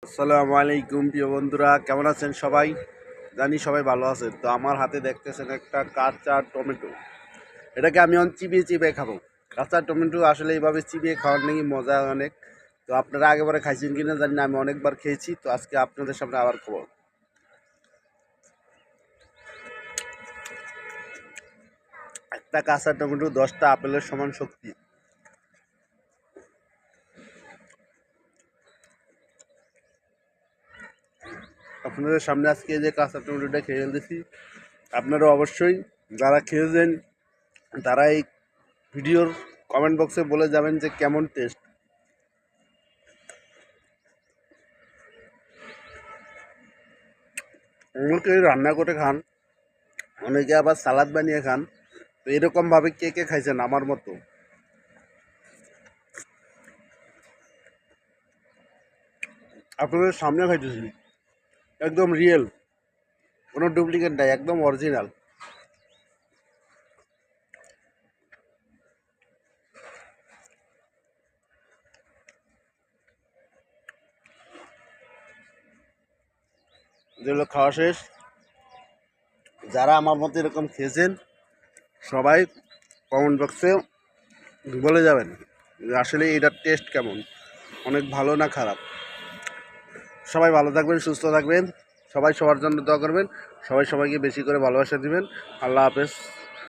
আসসালামু আলাইকুম প্রিয় বন্ধুরা, কেমন আছেন সবাই? জানি সবাই ভালো আছেন। তো আমার হাতে দেখতেছেন একটা কাঁচা টমেটো। এটাকে আমি চিবিয়ে চিবিয়ে খাবো। কাঁচা টমেটো আসলে এইভাবে চিবিয়ে খাওয়ার নাকি মজা অনেক। তো আপনারা আগেবারে খাইছেন কিনা জানি না, আমি অনেকবার খেয়েছি। তো আজকে আপনাদের সামনে আবার খাবো। একটা কাঁচা টমেটো 10টা আপেলের সমান শক্তি। আপনাদের সামনে আজকে যে কাঁচা টমেটোটা খেয়ে ফেলতেছি, আপনারা অবশ্যই যারা খেয়েছেন তারা এই ভিডিওর কমেন্ট বক্সে বলে যাবেন যে কেমন টেস্ট। অনেকে রান্না করে খান, অনেকে আবার সালাদ বানিয়ে খান। তো এরকমভাবে কে কে খাইছেন আমার মতো? আপনাদের সামনে খাইতেছি, একদম রিয়েল, কোনো ডুপ্লিকেট নাই, একদম অরিজিনাল। যেগুলো খাওয়া শেষ, যারা আমার মতো এরকম খেয়েছেন সবাই কমেন্ট বক্সে বলে যাবেন যে আসলে এটার টেস্ট কেমন, অনেক ভালো না খারাপ। সবাই ভালো থাকবেন, সুস্থ থাকবেন, সবাই সবার জন্য দোয়া করবেন, সবাই সবাইকে বেশি করে ভালোবাসা দিবেন। আল্লাহ হাফেজ।